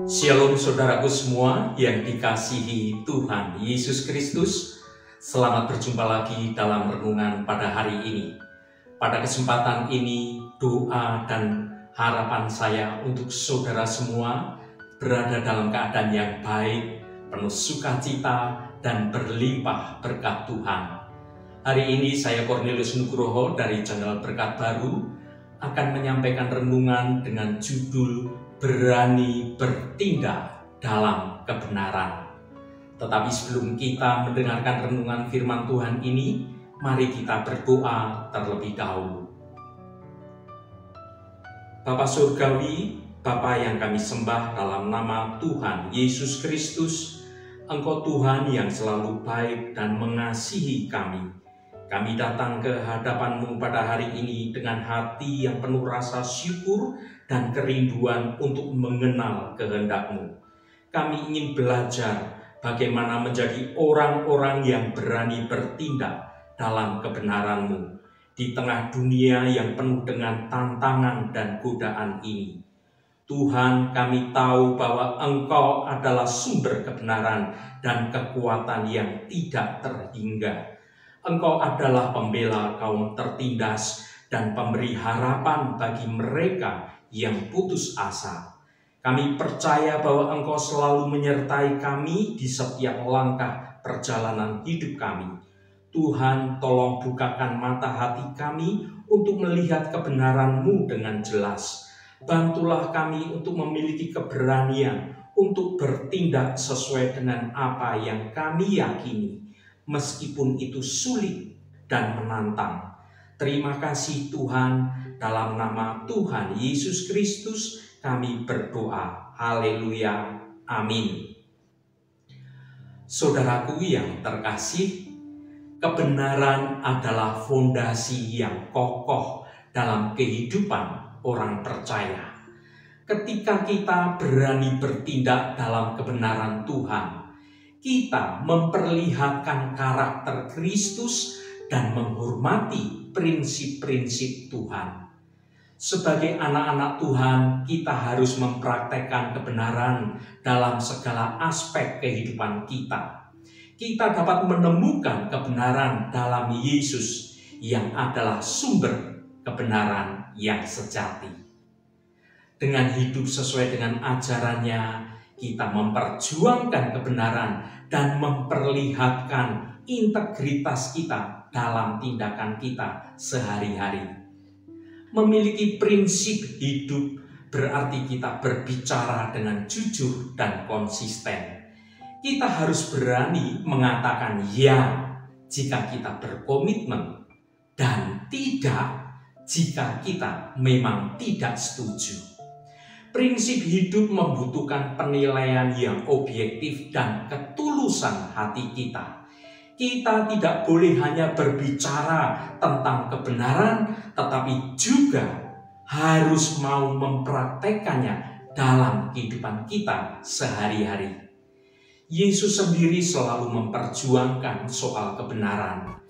Shalom saudaraku semua yang dikasihi Tuhan Yesus Kristus. Selamat berjumpa lagi dalam renungan pada hari ini. Pada kesempatan ini, doa dan harapan saya untuk saudara semua berada dalam keadaan yang baik, penuh sukacita dan berlimpah berkat Tuhan. Hari ini saya Cornelius Nugroho dari channel Berkat Baru akan menyampaikan renungan dengan judul Berani bertindak dalam kebenaran. Tetapi sebelum kita mendengarkan renungan firman Tuhan ini, mari kita berdoa terlebih dahulu. Bapa Surgawi, Bapa yang kami sembah dalam nama Tuhan Yesus Kristus, Engkau Tuhan yang selalu baik dan mengasihi kami. Kami datang ke hadapan-Mu pada hari ini dengan hati yang penuh rasa syukur dan kerinduan untuk mengenal kehendak-Mu. Kami ingin belajar bagaimana menjadi orang-orang yang berani bertindak dalam kebenaran-Mu di tengah dunia yang penuh dengan tantangan dan godaan ini. Tuhan, kami tahu bahwa Engkau adalah sumber kebenaran dan kekuatan yang tidak terhingga. Engkau adalah pembela kaum tertindas dan pemberi harapan bagi mereka yang putus asa. Kami percaya bahwa Engkau selalu menyertai kami di setiap langkah perjalanan hidup kami. Tuhan, tolong bukakan mata hati kami untuk melihat kebenaran-Mu dengan jelas. Bantulah kami untuk memiliki keberanian untuk bertindak sesuai dengan apa yang kami yakini, meskipun itu sulit dan menantang. Terima kasih Tuhan, dalam nama Tuhan Yesus Kristus kami berdoa. Haleluya. Amin. Saudaraku yang terkasih, kebenaran adalah fondasi yang kokoh dalam kehidupan orang percaya. Ketika kita berani bertindak dalam kebenaran Tuhan, kita memperlihatkan karakter Kristus dan menghormati prinsip-prinsip Tuhan. Sebagai anak-anak Tuhan, kita harus mempraktekkan kebenaran dalam segala aspek kehidupan kita. Kita dapat menemukan kebenaran dalam Yesus yang adalah sumber kebenaran yang sejati. Dengan hidup sesuai dengan ajarannya, kita memperjuangkan kebenaran dan memperlihatkan integritas kita dalam tindakan kita sehari-hari. Memiliki prinsip hidup berarti kita berbicara dengan jujur dan konsisten. Kita harus berani mengatakan ya jika kita berkomitmen dan tidak jika kita memang tidak setuju. Prinsip hidup membutuhkan penilaian yang objektif dan ketulusan hati kita. Kita tidak boleh hanya berbicara tentang kebenaran, tetapi juga harus mau mempraktekannya dalam kehidupan kita sehari-hari. Yesus sendiri selalu memperjuangkan soal kebenaran.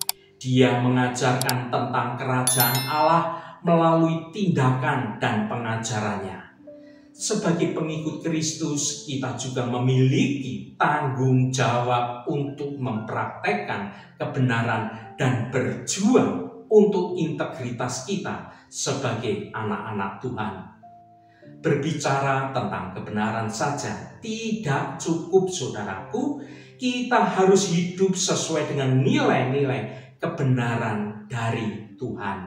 Dia mengajarkan tentang kerajaan Allah melalui tindakan dan pengajarannya. Sebagai pengikut Kristus, kita juga memiliki tanggung jawab untuk mempraktekkan kebenaran dan berjuang untuk integritas kita sebagai anak-anak Tuhan. Berbicara tentang kebenaran saja tidak cukup, saudaraku. Kita harus hidup sesuai dengan nilai-nilai kebenaran dari Tuhan.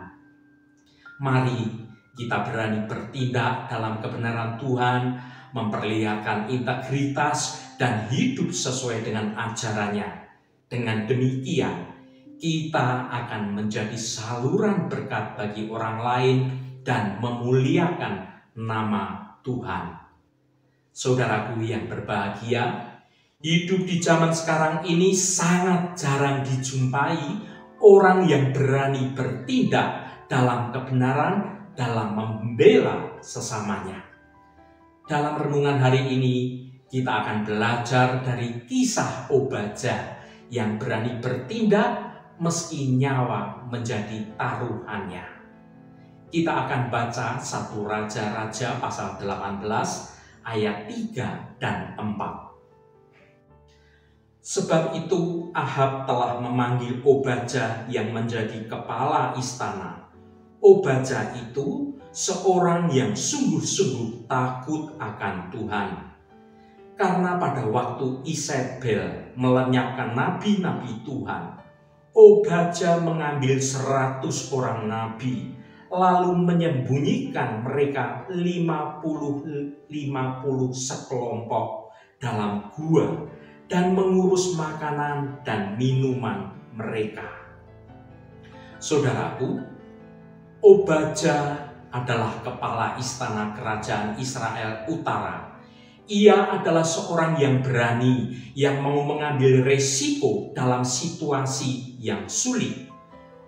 Mari kita berani bertindak dalam kebenaran Tuhan, memperlihatkan integritas dan hidup sesuai dengan ajarannya. Dengan demikian, kita akan menjadi saluran berkat bagi orang lain dan memuliakan nama Tuhan. Saudaraku yang berbahagia, hidup di zaman sekarang ini sangat jarang dijumpai orang yang berani bertindak dalam kebenaran, dalam membela sesamanya. Dalam renungan hari ini, kita akan belajar dari kisah Obadja yang berani bertindak meski nyawa menjadi taruhannya. Kita akan baca 1 Raja-Raja pasal 18 ayat 3 dan 4. Sebab itu Ahab telah memanggil Obadja yang menjadi kepala istana. Obadja itu seorang yang sungguh-sungguh takut akan Tuhan. Karena pada waktu Isabel melenyapkan nabi-nabi Tuhan, Obadja mengambil 100 orang nabi, lalu menyembunyikan mereka 50 sekelompok dalam gua dan mengurus makanan dan minuman mereka. Saudaraku, Obadja adalah kepala istana kerajaan Israel Utara. Ia adalah seorang yang berani, yang mau mengambil resiko dalam situasi yang sulit.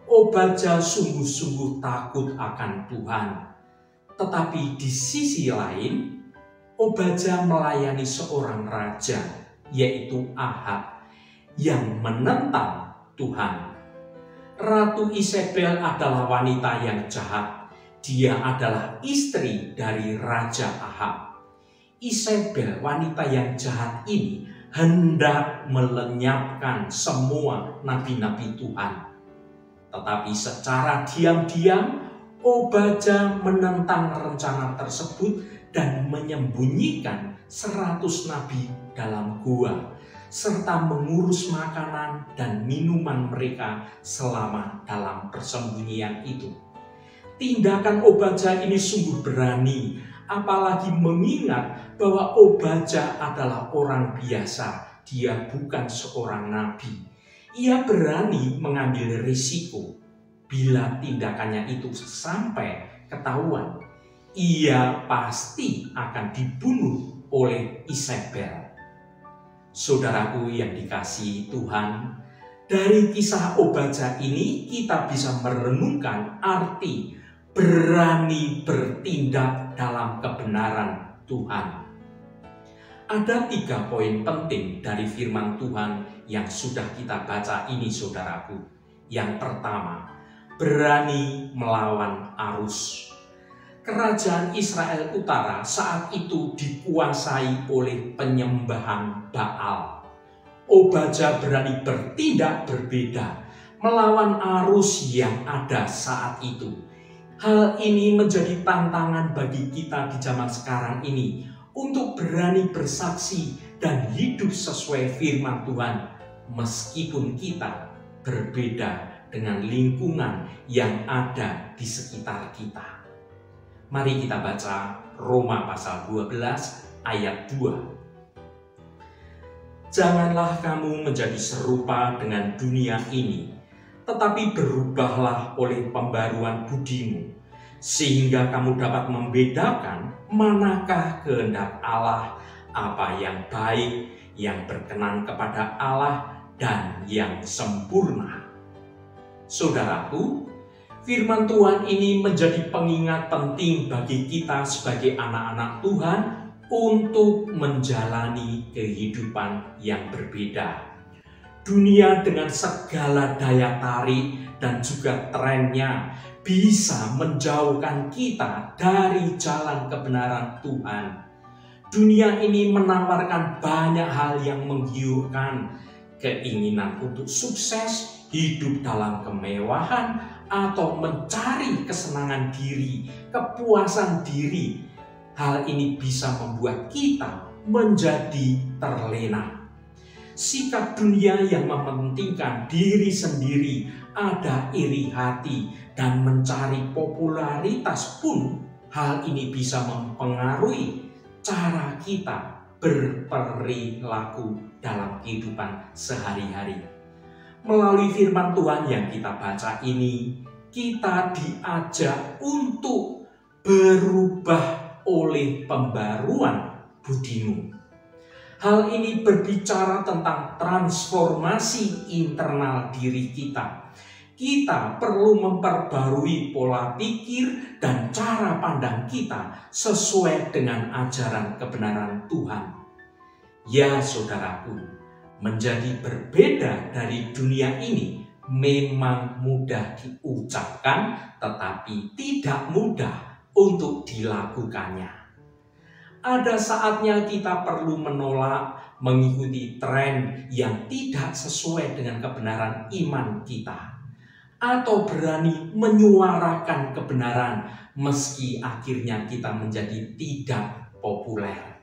Obadja sungguh-sungguh takut akan Tuhan. Tetapi di sisi lain, Obadja melayani seorang raja, yaitu Ahab, yang menentang Tuhan. Ratu Isabel adalah wanita yang jahat. Dia adalah istri dari Raja Ahab. Isabel, wanita yang jahat ini, hendak melenyapkan semua nabi-nabi Tuhan. Tetapi secara diam-diam, Obadja menentang rencana tersebut dan menyembunyikan 100 nabi dalam gua, serta mengurus makanan dan minuman mereka selama dalam persembunyian itu. Tindakan Obadja ini sungguh berani, apalagi mengingat bahwa Obadja adalah orang biasa, dia bukan seorang nabi. Ia berani mengambil risiko. Bila tindakannya itu sampai ketahuan, ia pasti akan dibunuh oleh Isabel. Saudaraku yang dikasihi Tuhan, dari kisah Obadja ini kita bisa merenungkan arti berani bertindak dalam kebenaran Tuhan. Ada 3 poin penting dari firman Tuhan yang sudah kita baca ini, saudaraku. Yang pertama, berani melawan arus. Kerajaan Israel Utara saat itu dikuasai oleh penyembahan Baal. Obadja berani bertindak berbeda, melawan arus yang ada saat itu. Hal ini menjadi tantangan bagi kita di zaman sekarang ini untuk berani bersaksi dan hidup sesuai firman Tuhan, meskipun kita berbeda dengan lingkungan yang ada di sekitar kita. Mari kita baca Roma pasal 12 ayat 2. Janganlah kamu menjadi serupa dengan dunia ini, tetapi berubahlah oleh pembaruan budimu, sehingga kamu dapat membedakan manakah kehendak Allah, apa yang baik, yang berkenan kepada Allah, dan yang sempurna. Saudaraku, firman Tuhan ini menjadi pengingat penting bagi kita sebagai anak-anak Tuhan untuk menjalani kehidupan yang berbeda. Dunia dengan segala daya tarik dan juga trennya bisa menjauhkan kita dari jalan kebenaran Tuhan. Dunia ini menawarkan banyak hal yang menggiurkan, keinginan untuk sukses, hidup dalam kemewahan, atau mencari kesenangan diri, kepuasan diri. Hal ini bisa membuat kita menjadi terlena. Sikap dunia yang mementingkan diri sendiri, ada iri hati, dan mencari popularitas pun, hal ini bisa mempengaruhi cara kita berperilaku dalam kehidupan sehari-hari. Melalui firman Tuhan yang kita baca ini, kita diajak untuk berubah oleh pembaruan budimu. Hal ini berbicara tentang transformasi internal diri kita. Kita perlu memperbarui pola pikir dan cara pandang kita sesuai dengan ajaran kebenaran Tuhan. Ya saudaraku, menjadi berbeda dari dunia ini memang mudah diucapkan, tetapi tidak mudah untuk dilakukannya. Ada saatnya kita perlu menolak mengikuti tren yang tidak sesuai dengan kebenaran iman kita, atau berani menyuarakan kebenaran meski akhirnya kita menjadi tidak populer.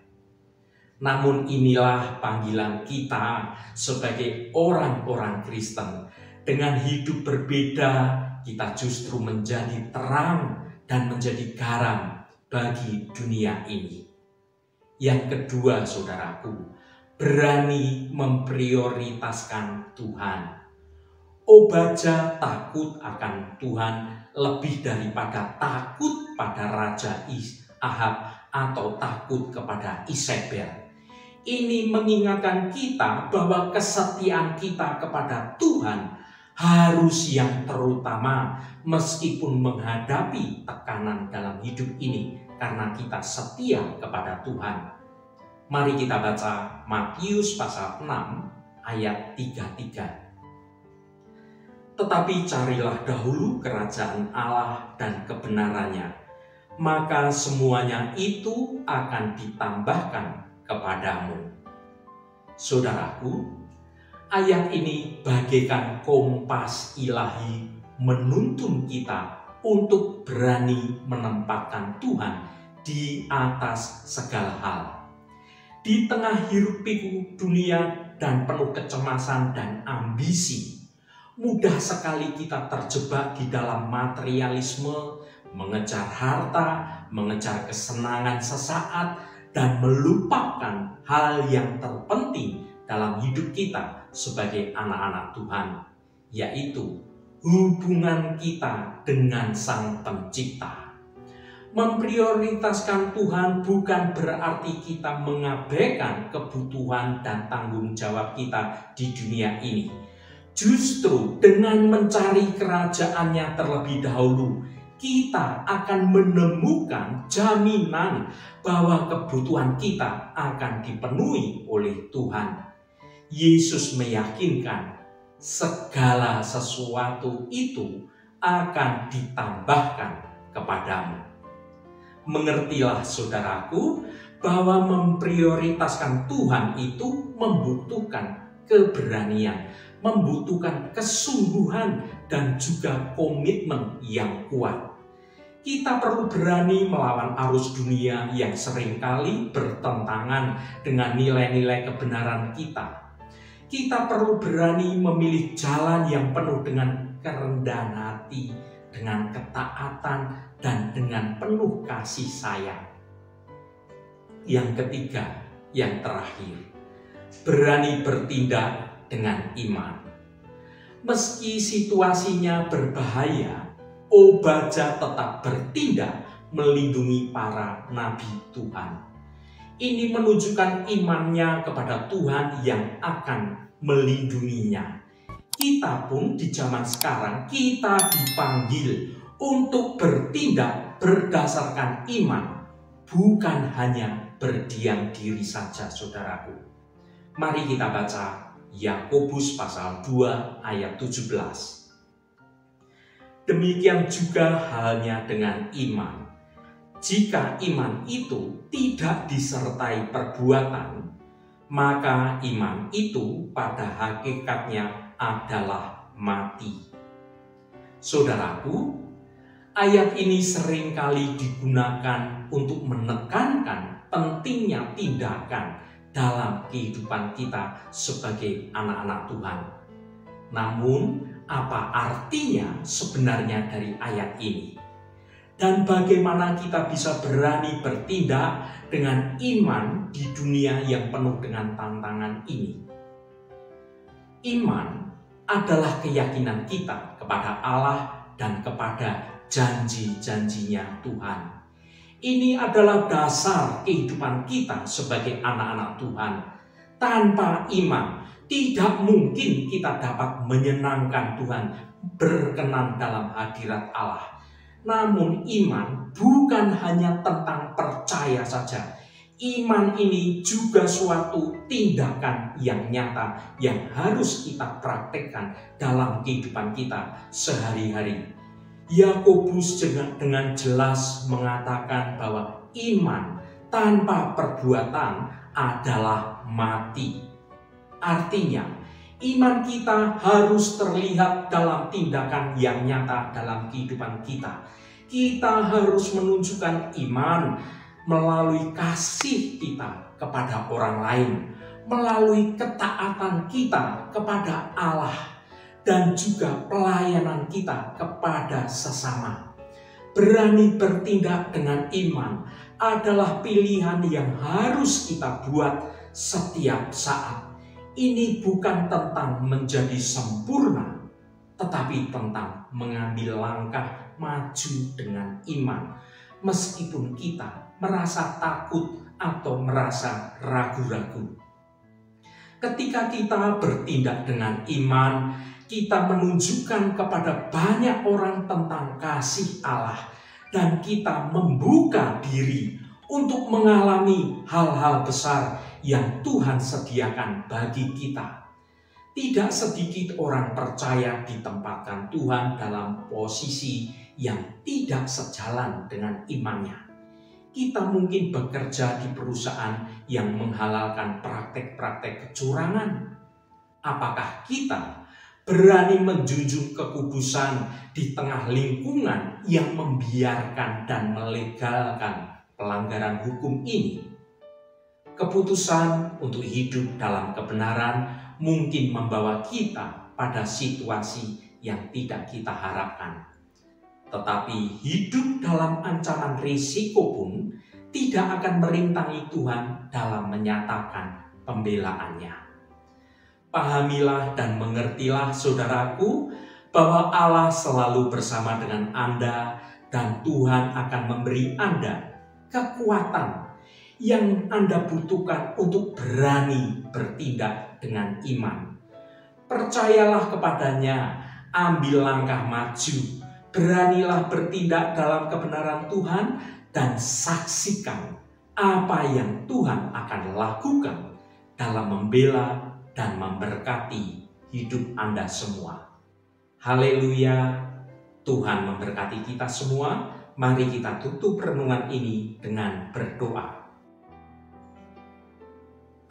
Namun inilah panggilan kita sebagai orang-orang Kristen. Dengan hidup berbeda, kita justru menjadi terang dan menjadi garam bagi dunia ini. Yang kedua, saudaraku, berani memprioritaskan Tuhan. Obaja takut akan Tuhan lebih daripada takut pada Raja Ahab atau takut kepada Isabel. Ini mengingatkan kita bahwa kesetiaan kita kepada Tuhan harus yang terutama meskipun menghadapi tekanan dalam hidup ini, karena kita setia kepada Tuhan. Mari kita baca Matius pasal 6 ayat 33. Tetapi carilah dahulu kerajaan Allah dan kebenarannya, maka semuanya itu akan ditambahkan kepadamu. Saudaraku, ayat ini bagaikan kompas ilahi menuntun kita untuk berani menempatkan Tuhan di atas segala hal. Di tengah hiruk-pikuk dunia dan penuh kecemasan dan ambisi, mudah sekali kita terjebak di dalam materialisme, mengejar harta, mengejar kesenangan sesaat, dan melupakan hal yang terpenting dalam hidup kita sebagai anak-anak Tuhan, yaitu hubungan kita dengan Sang Pencipta. Memprioritaskan Tuhan bukan berarti kita mengabaikan kebutuhan dan tanggung jawab kita di dunia ini. Justru dengan mencari kerajaannya terlebih dahulu, kita akan menemukan jaminan bahwa kebutuhan kita akan dipenuhi oleh Tuhan. Yesus meyakinkan segala sesuatu itu akan ditambahkan kepadamu. Mengertilah saudaraku bahwa memprioritaskan Tuhan itu membutuhkan keberanian, membutuhkan kesungguhan dan juga komitmen yang kuat. Kita perlu berani melawan arus dunia yang seringkali bertentangan dengan nilai-nilai kebenaran kita. Kita perlu berani memilih jalan yang penuh dengan kerendahan hati, dengan ketaatan, dan dengan penuh kasih sayang. Yang ketiga, yang terakhir, berani bertindak dengan iman. Meski situasinya berbahaya, Obaja tetap bertindak melindungi para nabi Tuhan. Ini menunjukkan imannya kepada Tuhan yang akan melindunginya. Kita pun di zaman sekarang, kita dipanggil untuk bertindak berdasarkan iman, bukan hanya berdiam diri saja, saudaraku. Mari kita baca Yakobus pasal 2 ayat 17. Demikian juga halnya dengan iman. Jika iman itu tidak disertai perbuatan, maka iman itu pada hakikatnya adalah mati. Saudaraku, ayat ini seringkali digunakan untuk menekankan pentingnya tindakan dalam kehidupan kita sebagai anak-anak Tuhan. Namun, apa artinya sebenarnya dari ayat ini? Dan bagaimana kita bisa berani bertindak dengan iman di dunia yang penuh dengan tantangan ini? Iman adalah keyakinan kita kepada Allah dan kepada janji-janjinya Tuhan. Ini adalah dasar kehidupan kita sebagai anak-anak Tuhan. Tanpa iman, tidak mungkin kita dapat menyenangkan Tuhan, berkenan dalam hadirat Allah. Namun iman bukan hanya tentang percaya saja. Iman ini juga suatu tindakan yang nyata yang harus kita praktekkan dalam kehidupan kita sehari-hari. Yakobus dengan jelas mengatakan bahwa iman tanpa perbuatan adalah mati. Artinya, iman kita harus terlihat dalam tindakan yang nyata dalam kehidupan kita. Kita harus menunjukkan iman melalui kasih kita kepada orang lain, melalui ketaatan kita kepada Allah, dan juga pelayanan kita kepada sesama. Berani bertindak dengan iman adalah pilihan yang harus kita buat setiap saat. Ini bukan tentang menjadi sempurna, tetapi tentang mengambil langkah maju dengan iman, meskipun kita merasa takut atau merasa ragu-ragu. Ketika kita bertindak dengan iman, kita menunjukkan kepada banyak orang tentang kasih Allah, dan kita membuka diri untuk mengalami hal-hal besar yang Tuhan sediakan bagi kita. Tidak sedikit orang percaya ditempatkan Tuhan dalam posisi yang tidak sejalan dengan imannya. Kita mungkin bekerja di perusahaan yang menghalalkan praktek-praktek kecurangan. Apakah kita berani menjunjung kekudusan di tengah lingkungan yang membiarkan dan melegalkan pelanggaran hukum ini? Keputusan untuk hidup dalam kebenaran mungkin membawa kita pada situasi yang tidak kita harapkan. Tetapi hidup dalam ancaman risiko pun tidak akan merintangi Tuhan dalam menyatakan pembelaannya. Pahamilah dan mengertilah saudaraku bahwa Allah selalu bersama dengan Anda, dan Tuhan akan memberi Anda kekuatan yang Anda butuhkan untuk berani bertindak dengan iman. Percayalah kepadanya, ambil langkah maju, beranilah bertindak dalam kebenaran Tuhan, dan saksikan apa yang Tuhan akan lakukan dalam membela dan memberkati hidup Anda semua. Haleluya, Tuhan memberkati kita semua. Mari kita tutup renungan ini dengan berdoa.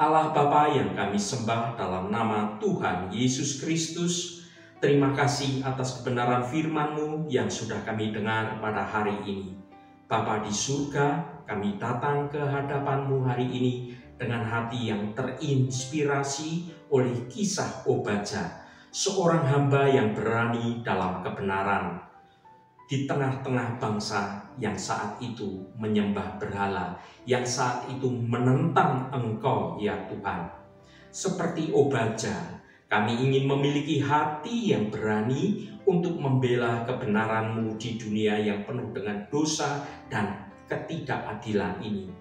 Allah Bapa yang kami sembah dalam nama Tuhan Yesus Kristus, terima kasih atas kebenaran firman-Mu yang sudah kami dengar pada hari ini. Bapa di surga, kami datang ke hadapan-Mu hari ini dengan hati yang terinspirasi oleh kisah Obadja, seorang hamba yang berani dalam kebenaran di tengah-tengah bangsa yang saat itu menyembah berhala, yang saat itu menentang Engkau ya Tuhan. Seperti Obadja, kami ingin memiliki hati yang berani untuk membela kebenaran-Mu di dunia yang penuh dengan dosa dan ketidakadilan ini.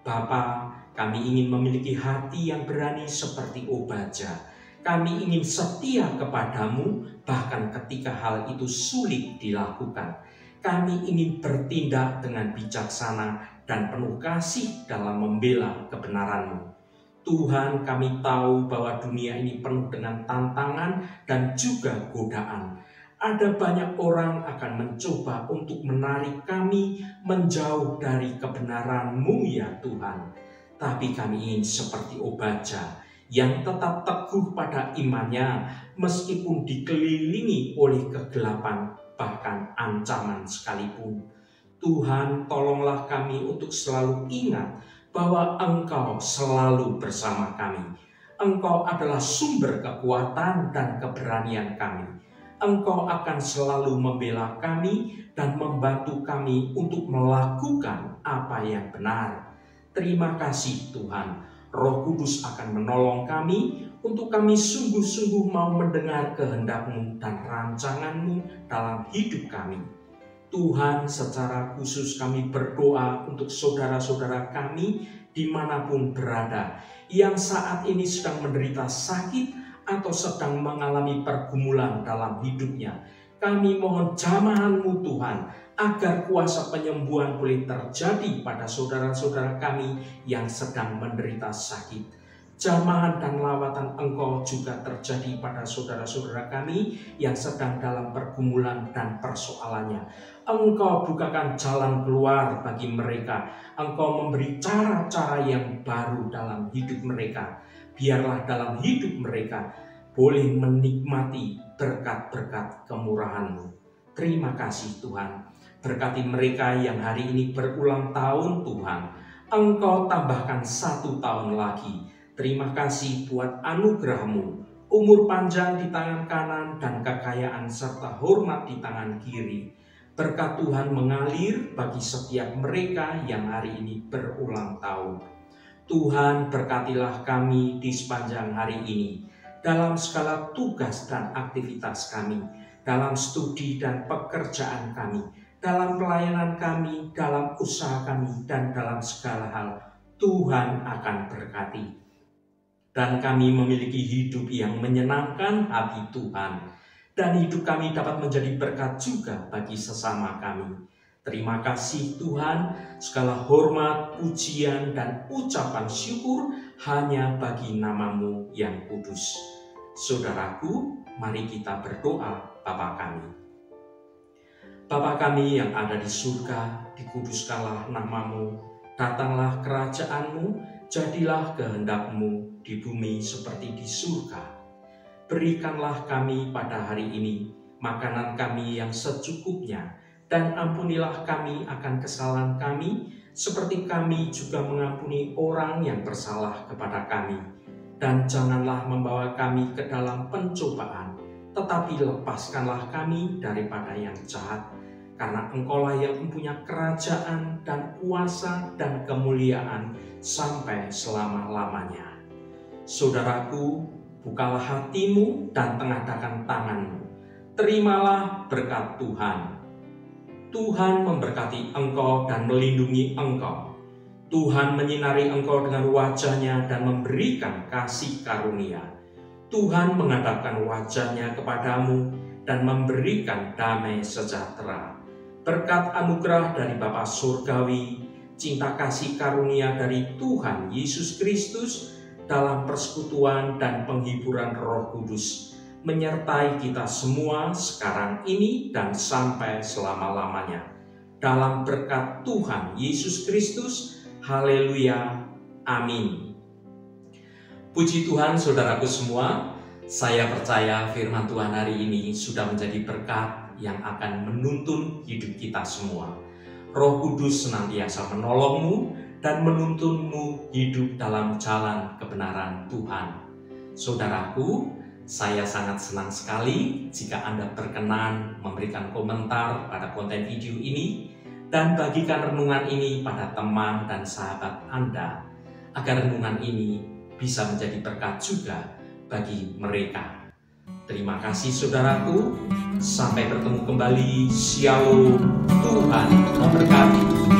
Bapa, kami ingin memiliki hati yang berani seperti Obadja. Kami ingin setia kepadamu bahkan ketika hal itu sulit dilakukan. Kami ingin bertindak dengan bijaksana dan penuh kasih dalam membela kebenaran-Mu. Tuhan, kami tahu bahwa dunia ini penuh dengan tantangan dan juga godaan. Ada banyak orang akan mencoba untuk menarik kami menjauh dari kebenaran-Mu ya Tuhan. Tapi kami ingin seperti Obadja yang tetap teguh pada imannya meskipun dikelilingi oleh kegelapan bahkan ancaman sekalipun. Tuhan, tolonglah kami untuk selalu ingat bahwa Engkau selalu bersama kami. Engkau adalah sumber kekuatan dan keberanian kami. Engkau akan selalu membela kami dan membantu kami untuk melakukan apa yang benar. Terima kasih Tuhan. Roh Kudus akan menolong kami untuk kami sungguh-sungguh mau mendengar kehendak-Mu dan rancangan-Mu dalam hidup kami. Tuhan, secara khusus kami berdoa untuk saudara-saudara kami dimanapun berada, yang saat ini sedang menderita sakit atau sedang mengalami pergumulan dalam hidupnya. Kami mohon jamahan-Mu Tuhan agar kuasa penyembuhan boleh terjadi pada saudara-saudara kami yang sedang menderita sakit. Jamahan dan lawatan Engkau juga terjadi pada saudara-saudara kami yang sedang dalam pergumulan dan persoalannya. Engkau bukakan jalan keluar bagi mereka. Engkau memberi cara-cara yang baru dalam hidup mereka. Biarlah dalam hidup mereka boleh menikmati berkat-berkat kemurahan-Mu. Terima kasih Tuhan. Berkati mereka yang hari ini berulang tahun Tuhan. Engkau tambahkan 1 tahun lagi. Terima kasih buat anugerah-Mu, umur panjang di tangan kanan dan kekayaan serta hormat di tangan kiri. Berkat Tuhan mengalir bagi setiap mereka yang hari ini berulang tahun. Tuhan berkatilah kami di sepanjang hari ini, dalam segala tugas dan aktivitas kami, dalam studi dan pekerjaan kami, dalam pelayanan kami, dalam usaha kami, dan dalam segala hal. Tuhan akan berkati. Dan kami memiliki hidup yang menyenangkan hati Tuhan. Dan hidup kami dapat menjadi berkat juga bagi sesama kami. Terima kasih Tuhan, segala hormat, pujian, dan ucapan syukur hanya bagi nama-Mu yang kudus. Saudaraku, mari kita berdoa Bapa kami. Bapa kami yang ada di surga, dikuduskanlah nama-Mu, datanglah kerajaan-Mu, jadilah kehendak-Mu di bumi seperti di surga. Berikanlah kami pada hari ini makanan kami yang secukupnya, dan ampunilah kami akan kesalahan kami, seperti kami juga mengampuni orang yang bersalah kepada kami. Dan janganlah membawa kami ke dalam pencobaan, tetapi lepaskanlah kami daripada yang jahat. Karena Engkaulah yang mempunyai kerajaan dan kuasa dan kemuliaan sampai selama-lamanya. Saudaraku, bukalah hatimu dan tengadahkan tanganmu. Terimalah berkat Tuhan. Tuhan memberkati engkau dan melindungi engkau. Tuhan menyinari engkau dengan wajah-Nya dan memberikan kasih karunia. Tuhan menghadapkan wajah-Nya kepadamu dan memberikan damai sejahtera. Berkat anugerah dari Bapa Surgawi, cinta kasih karunia dari Tuhan Yesus Kristus dalam persekutuan dan penghiburan Roh Kudus menyertai kita semua sekarang ini dan sampai selama-lamanya. Dalam berkat Tuhan Yesus Kristus, haleluya, amin. Puji Tuhan saudaraku semua, saya percaya firman Tuhan hari ini sudah menjadi berkat yang akan menuntun hidup kita semua. Roh Kudus senantiasa menolongmu dan menuntunmu hidup dalam jalan kebenaran Tuhan. Saudaraku, saya sangat senang sekali jika Anda berkenan memberikan komentar pada konten video ini dan bagikan renungan ini pada teman dan sahabat Anda, agar renungan ini bisa menjadi berkat juga bagi mereka. Terima kasih saudaraku, sampai bertemu kembali. Shalom, Tuhan memberkati.